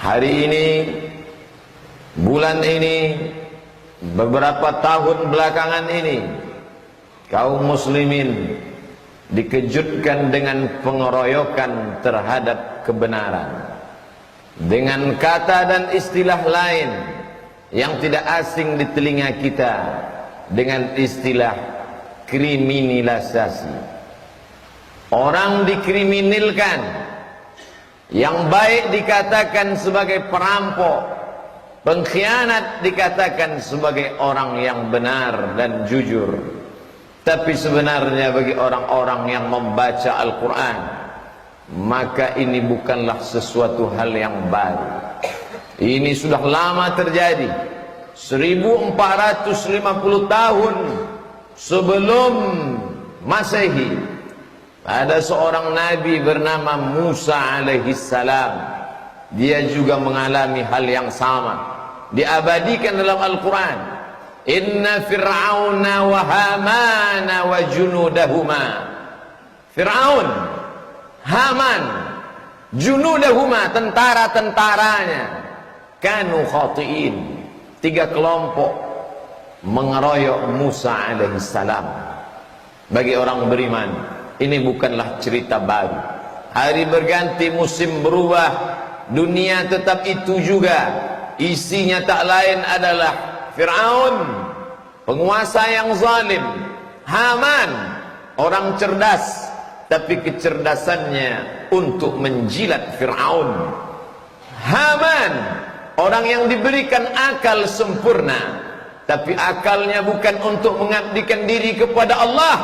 Hari ini, bulan ini, beberapa tahun belakangan ini, kaum muslimin dikejutkan dengan pengeroyokan terhadap kebenaran dengan kata dan istilah lain yang tidak asing di telinga kita, dengan istilah kriminalisasi. Orang dikriminalkan, yang baik dikatakan sebagai perampok, pengkhianat dikatakan sebagai orang yang benar dan jujur. Tapi sebenarnya bagi orang-orang yang membaca Al-Quran, maka ini bukanlah sesuatu hal yang baru. Ini sudah lama terjadi. 1450 tahun sebelum Masehi, ada seorang nabi bernama Musa alaihissalam. Dia juga mengalami hal yang sama, diabadikan dalam Al-Quran. Inna fir'auna wa hamana wa junudahuma. Fir'aun, Haman, junudahuma, tentara-tentaranya, kanu khati'in, 3 kelompok mengeroyok Musa alaihissalam. Bagi orang beriman, ini bukanlah cerita baru. Hari berganti, musim berubah, dunia tetap itu juga. Isinya tak lain adalah Fir'aun, penguasa yang zalim. Haman, orang cerdas, tapi kecerdasannya untuk menjilat Fir'aun. Haman, orang yang diberikan akal sempurna, tapi akalnya bukan untuk mengabdikan diri kepada Allah,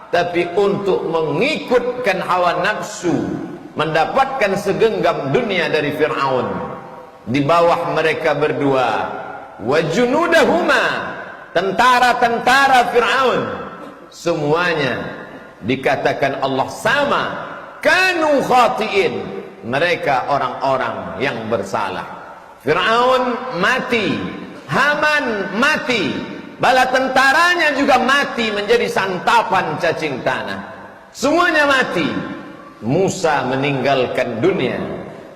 tapi untuk mengikutkan hawa nafsu, mendapatkan segenggam dunia dari Fir'aun. Di bawah mereka berdua, wa junudahuma, tentara-tentara Fir'aun, semuanya dikatakan Allah sama, kanu khati'in, mereka orang-orang yang bersalah. Fir'aun mati, Haman mati, bala tentaranya juga mati menjadi santapan cacing tanah. Semuanya mati. Musa meninggalkan dunia.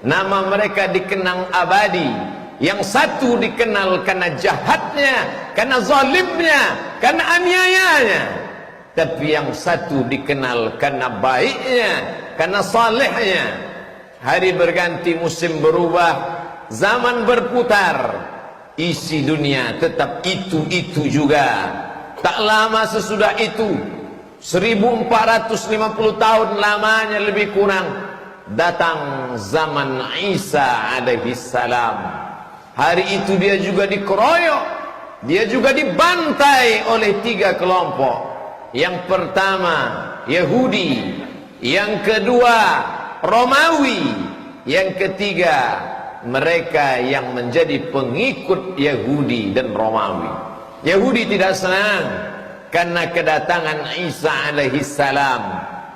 Nama mereka dikenang abadi. Yang satu dikenal karena jahatnya, karena zalimnya, karena aniayanya. Tapi yang satu dikenal karena baiknya, karena salehnya. Hari berganti, musim berubah, zaman berputar, isi dunia tetap itu-itu juga. Tak lama sesudah itu, 1450 tahun lamanya lebih kurang, datang zaman Isa alaihissalam. Hari itu dia juga dikeroyok, dia juga dibantai oleh 3 kelompok. Yang pertama Yahudi, yang kedua Romawi, yang ketiga mereka yang menjadi pengikut Yahudi dan Romawi. Yahudi tidak senang karena kedatangan Isa alaihissalam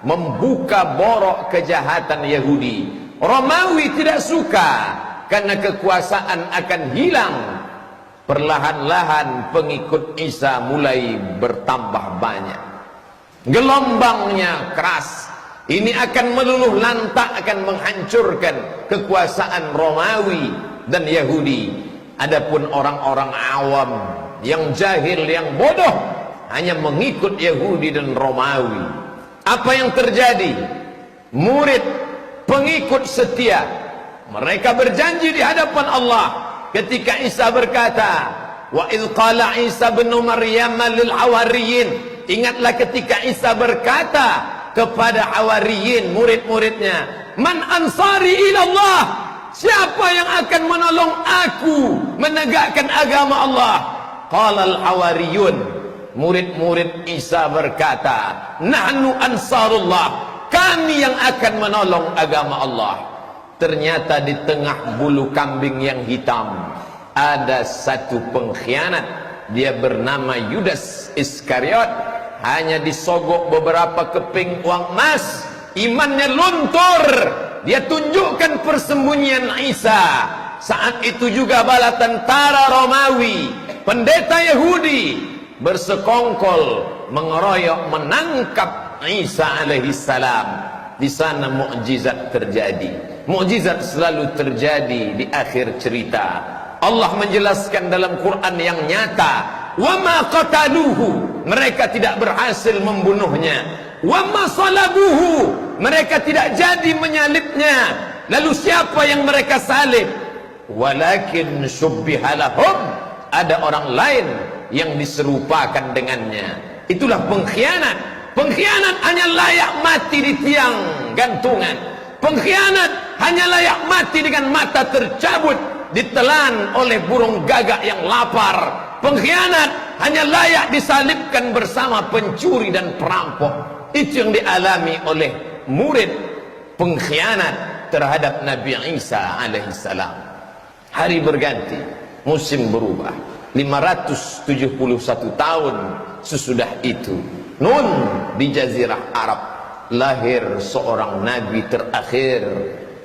membuka borok kejahatan Yahudi. Romawi tidak suka karena kekuasaan akan hilang. Perlahan-lahan pengikut Isa mulai bertambah banyak. Gelombangnya keras. Ini akan meluluh lantak, akan menghancurkan kekuasaan Romawi dan Yahudi. Adapun orang-orang awam yang jahil, yang bodoh, hanya mengikut Yahudi dan Romawi. Apa yang terjadi? Murid, pengikut setia, mereka berjanji di hadapan Allah ketika Isa berkata, wa idh qala Isa bin Maryam lil hawariyin. Ingatlah ketika Isa berkata kepada hawariyin, murid-muridnya, man ansari ilallah, siapa yang akan menolong aku menegakkan agama Allah? Qala al hawariyun, murid-murid Isa berkata, nahnu ansarullah, kami yang akan menolong agama Allah. Ternyata di tengah bulu kambing yang hitam ada satu pengkhianat. Dia bernama Yudas Iskariot. Hanya disogok beberapa keping uang emas, imannya luntur. Dia tunjukkan persembunyian Isa. Saat itu juga bala tentara Romawi, pendeta Yahudi, bersekongkol mengeroyok, menangkap Isa alaihissalam. Di sana mukjizat terjadi. Mukjizat selalu terjadi di akhir cerita. Allah menjelaskan dalam Quran yang nyata, wa ma qataluhu, mereka tidak berhasil membunuhnya, wa ma salabuhu, mereka tidak jadi menyalibnya. Lalu siapa yang mereka salib? Walakin syubbiha lahum, ada orang lain yang diserupakan dengannya. Itulah pengkhianat. Pengkhianat hanya layak mati di tiang gantungan. Pengkhianat hanya layak mati dengan mata tercabut, ditelan oleh burung gagak yang lapar. Pengkhianat hanya layak disalibkan bersama pencuri dan perampok. Itu yang dialami oleh murid pengkhianat terhadap Nabi Isa alaihissalam. Hari berganti, musim berubah. 571 tahun sesudah itu, Nun di Jazirah Arab, lahir seorang nabi terakhir,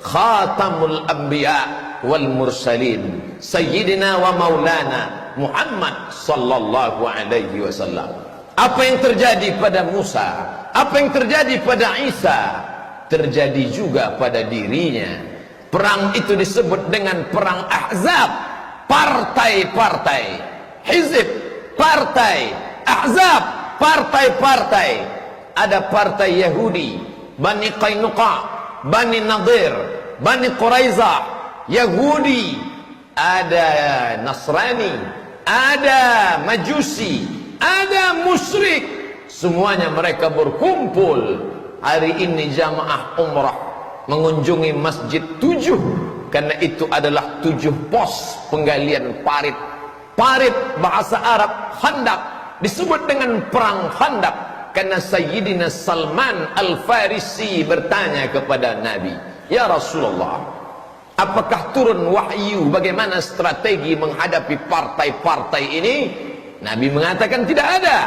Khatamul Anbiya wal Mursalin, Sayyidina wa Maulana Muhammad sallallahu alaihi wasallam. Apa yang terjadi pada Musa, apa yang terjadi pada Isa, terjadi juga pada dirinya. Perang itu disebut dengan perang Ahzab. Partai-partai, hizib, partai, ahzab, partai-partai. Ada partai Yahudi, Bani Qainuqa, Bani Nadir, Bani Quraizah, Yahudi, ada Nasrani, ada Majusi, ada musyrik. Semuanya mereka berkumpul. Hari ini jamaah umrah mengunjungi Masjid 7, karena itu adalah 7 pos penggalian parit. Parit bahasa Arab Khandaq, disebut dengan perang Khandaq karena Sayyidina Salman Al-Farisi bertanya kepada Nabi, ya Rasulullah, apakah turun wahyu bagaimana strategi menghadapi partai-partai ini? Nabi mengatakan tidak ada.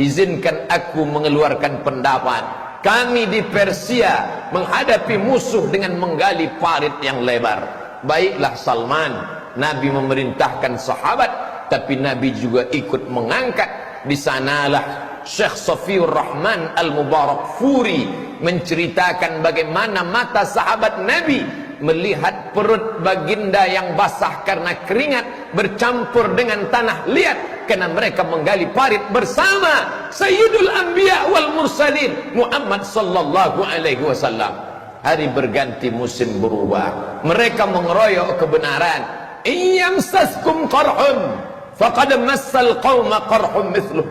Izinkan aku mengeluarkan pendapat. Kami di Persia menghadapi musuh dengan menggali parit yang lebar. Baiklah Salman, Nabi memerintahkan sahabat, tapi Nabi juga ikut mengangkat. Di sanalah Syekh Safiur Rahman Al-Mubarak Furi menceritakan bagaimana mata sahabat Nabi melihat perut baginda yang basah karena keringat bercampur dengan tanah liat karena mereka menggali parit bersama Sayyidul Anbiya wal Mursalin Muhammad sallallahu alaihi wasallam. Hari berganti, musim berubah. Mereka mengeroyok kebenaran. Iyamsaskum qarhun faqad massal qauma qarhum mithluh.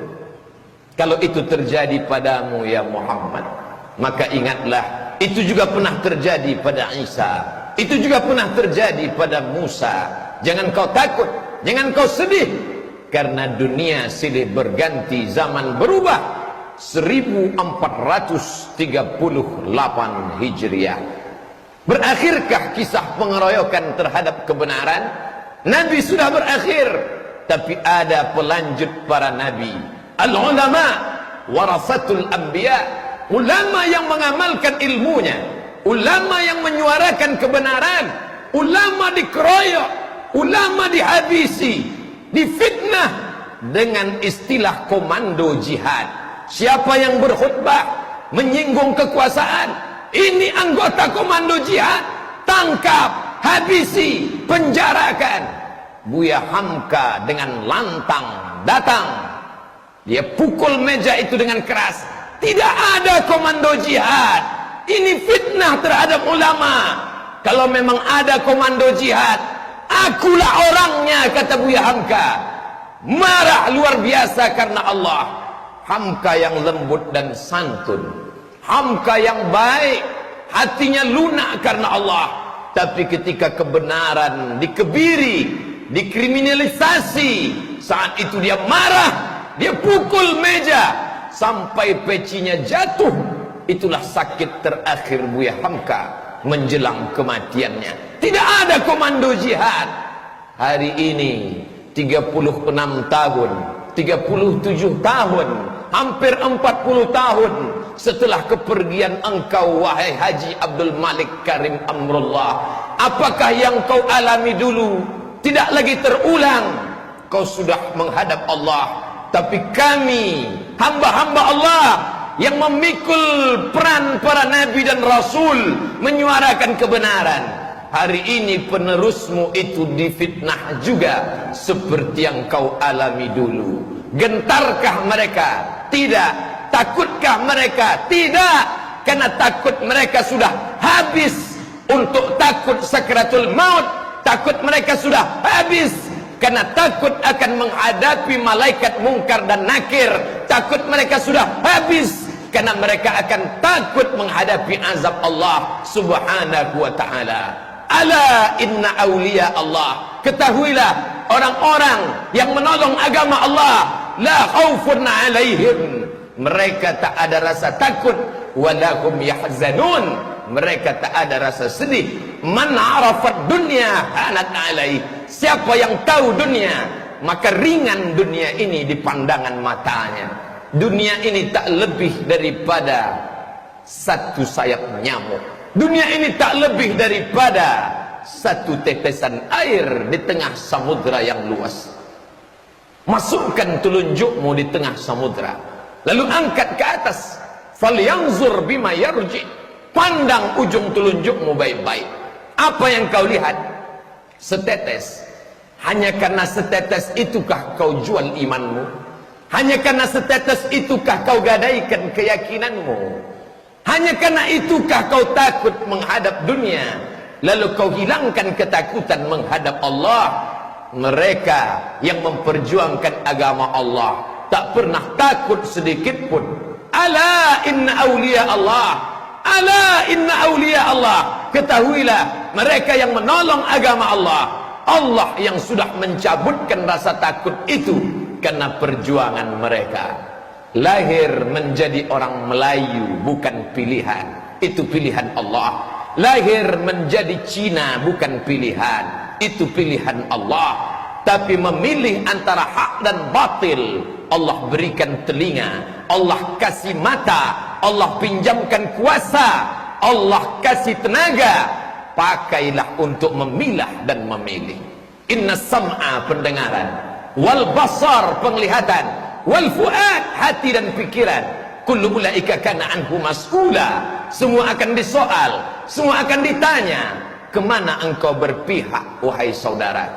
Kalau itu terjadi padamu ya Muhammad, maka ingatlah itu juga pernah terjadi pada Isa. Itu juga pernah terjadi pada Musa. Jangan kau takut, jangan kau sedih, karena dunia silih berganti, zaman berubah. 1438 Hijriah. Berakhirkah kisah pengeroyokan terhadap kebenaran? Nabi sudah berakhir, tapi ada pelanjut para nabi. Al-ulama warasatul anbiya, ulama yang mengamalkan ilmunya, ulama yang menyuarakan kebenaran. Ulama dikeroyok, ulama dihabisi, difitnah dengan istilah komando jihad. Siapa yang berkhutbah menyinggung kekuasaan, ini anggota komando jihad, tangkap, habisi, penjarakan. Buya Hamka dengan lantang datang, dia pukul meja itu dengan keras. Tidak ada komando jihad, ini fitnah terhadap ulama. Kalau memang ada komando jihad, akulah orangnya, kata Buya Hamka. Marah luar biasa karena Allah. Hamka yang lembut dan santun, Hamka yang baik, hatinya lunak karena Allah. Tapi ketika kebenaran dikebiri, dikriminalisasi, saat itu dia marah, dia pukul meja sampai pecinya jatuh. Itulah sakit terakhir Buya Hamka menjelang kematiannya. Tidak ada komando jihad. Hari ini 36 tahun, 37 tahun, hampir 40 tahun setelah kepergian engkau, wahai Haji Abdul Malik Karim Amrullah, apakah yang kau alami dulu tidak lagi terulang? Kau sudah menghadap Allah, tapi kami hamba-hamba Allah yang memikul peran para nabi dan rasul menyuarakan kebenaran. Hari ini penerusmu itu difitnah juga seperti yang kau alami dulu. Gentarkah mereka? Tidak. Takutkah mereka? Tidak. Karena takut mereka sudah habis untuk takut sakaratul maut. Takut mereka sudah habis karena takut akan menghadapi malaikat mungkar dan nakir. Takut mereka sudah habis karena mereka akan takut menghadapi azab Allah subhanahu wa ta'ala. Ala inna awliya Allah, ketahuilah orang-orang yang menolong agama Allah, la khaufun alaihim, mereka tak ada rasa takut, walahum yahzanun, mereka tak ada rasa sedih. Man arafat dunya hanat alaih, siapa yang tahu dunia maka ringan dunia ini di pandangan matanya. Dunia ini tak lebih daripada satu sayap nyamuk. Dunia ini tak lebih daripada satu tetesan air di tengah samudra yang luas. Masukkan telunjukmu di tengah samudra, lalu angkat ke atas. Falyanzur bima yarji, pandang ujung telunjukmu baik-baik. Apa yang kau lihat? Setetes. Hanya karena setetes itukah kau jual imanmu? Hanya karena setetes itukah kau gadaikan keyakinanmu? Hanya karena itukah kau takut menghadap dunia, lalu kau hilangkan ketakutan menghadap Allah? Mereka yang memperjuangkan agama Allah tak pernah takut sedikit pun. Ala inna awliya Allah, ala inna awliya Allah, ketahuilah mereka yang menolong agama Allah, Allah yang sudah mencabutkan rasa takut itu karena perjuangan mereka. Lahir menjadi orang Melayu bukan pilihan, itu pilihan Allah. Lahir menjadi Cina bukan pilihan, itu pilihan Allah. Tapi memilih antara hak dan batil, Allah berikan telinga, Allah kasih mata, Allah pinjamkan kuasa, Allah kasih tenaga. Pakailah untuk memilah dan memilih. Inna sam'a, pendengaran, wal basar, penglihatan, wal fuad, hati dan pikiran, kullu ulaika kana anhu mas'ula, semua akan disoal, semua akan ditanya. Kemana engkau berpihak wahai saudara?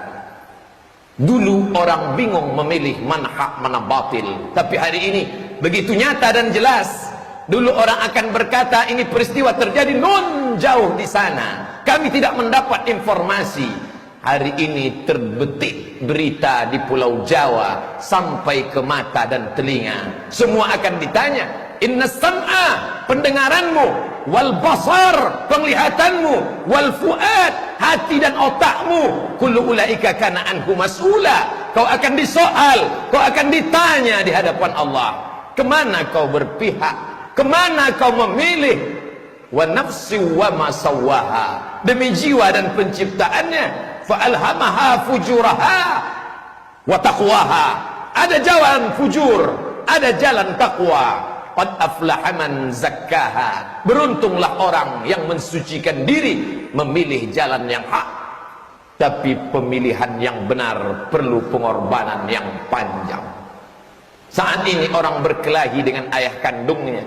Dulu orang bingung memilih mana hak mana batil, tapi hari ini begitu nyata dan jelas. Dulu orang akan berkata ini peristiwa terjadi non jauh di sana, kami tidak mendapat informasi. Hari ini terbetik berita di Pulau Jawa sampai ke mata dan telinga. Semua akan ditanya. Inna sam'a, pendengaranmu, wal basar, penglihatanmu, wal fuad, hati dan otakmu, kullu ulaika kana anhu mas'ula, kau akan disoal, kau akan ditanya di hadapan Allah. Kemana kau berpihak? Kemana kau memilih? Wa nafsi wa ma sawwaha, demi jiwa dan penciptaannya, fa'alhamaha fujuraha wa taqwaha, ada jalan fujur, ada jalan taqwa. Qad aflaha man zakkaha, beruntunglah orang yang mensucikan diri, memilih jalan yang hak. Tapi pemilihan yang benar perlu pengorbanan yang panjang. Saat ini orang berkelahi dengan ayah kandungnya.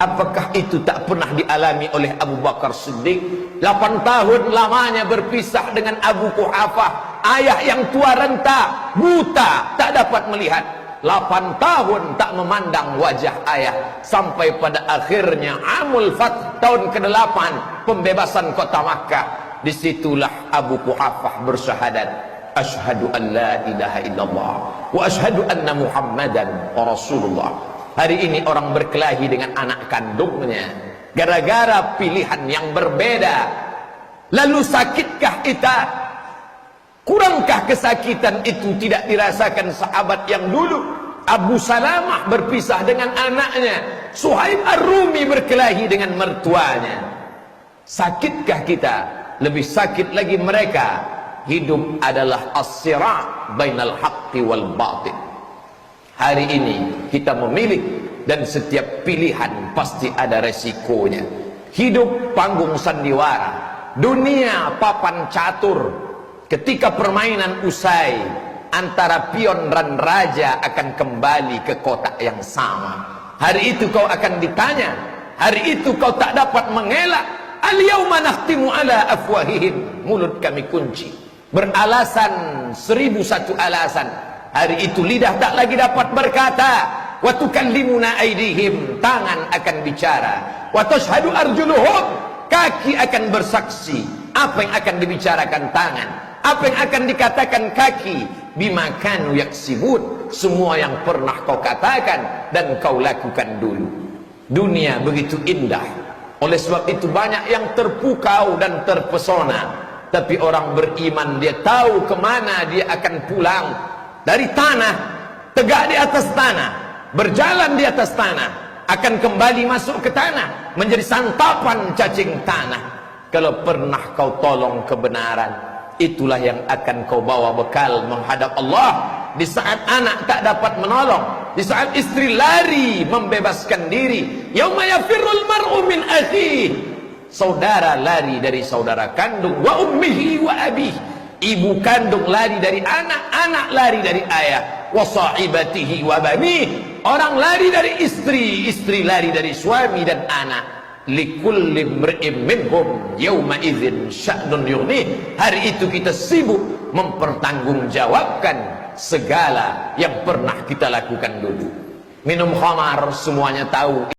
Apakah itu tak pernah dialami oleh Abu Bakar Siddiq? 8 tahun lamanya berpisah dengan Abu Quhafah, ayah yang tua renta, buta, tak dapat melihat. 8 tahun tak memandang wajah ayah, sampai pada akhirnya Amul Fath, tahun ke-8 pembebasan kota Makkah. Disitulah Abu Quhafah bersyahadat, asyhadu an la ilaha illallah wa asyhadu anna Muhammadan Rasulullah. Hari ini orang berkelahi dengan anak kandungnya gara-gara pilihan yang berbeda. Lalu sakitkah kita? Kurangkah kesakitan itu tidak dirasakan sahabat yang dulu? Abu Salamah berpisah dengan anaknya, Suhaib Ar-Rumi berkelahi dengan mertuanya. Sakitkah kita? Lebih sakit lagi mereka. Hidup adalah as-sira' bainal haqqi wal batil. Hari ini kita memilih, dan setiap pilihan pasti ada resikonya. Hidup panggung sandiwara, dunia papan catur. Ketika permainan usai, antara pion dan raja akan kembali ke kotak yang sama. Hari itu kau akan ditanya. Hari itu kau tak dapat mengelak. Al-yawma nakhtimu ala afwahihim. Mulut kami kunci. Beralasan 1001 alasan. Hari itu lidah tak lagi dapat berkata. Wa tukallimuna aydihim. Tangan akan bicara. Wa tashhadu arjuluhum. Kaki akan bersaksi. Apa yang akan dibicarakan tangan? Apa yang akan dikatakan kaki? Bima kanu yaksibun. Semua yang pernah kau katakan dan kau lakukan dulu. Dunia begitu indah. Oleh sebab itu banyak yang terpukau dan terpesona. Tapi orang beriman dia tahu kemana dia akan pulang. Dari tanah, tegak di atas tanah, berjalan di atas tanah, akan kembali masuk ke tanah, menjadi santapan cacing tanah. Kalau pernah kau tolong kebenaran, itulah yang akan kau bawa bekal menghadap Allah. Di saat anak tak dapat menolong, di saat istri lari membebaskan diri, yauma yafirrul mar'u min akhihi. Saudara lari dari saudara kandung, wa ummihi wa abihi. Ibu kandung lari dari anak, anak lari dari ayah, wa sahibatihi wa banihi. Orang lari dari istri, istri lari dari suami dan anak. Likulli imri'in minhum yawma idzin sya'nun yughnih. Hari itu kita sibuk mempertanggungjawabkan segala yang pernah kita lakukan dulu. Minum khamar semuanya tahu.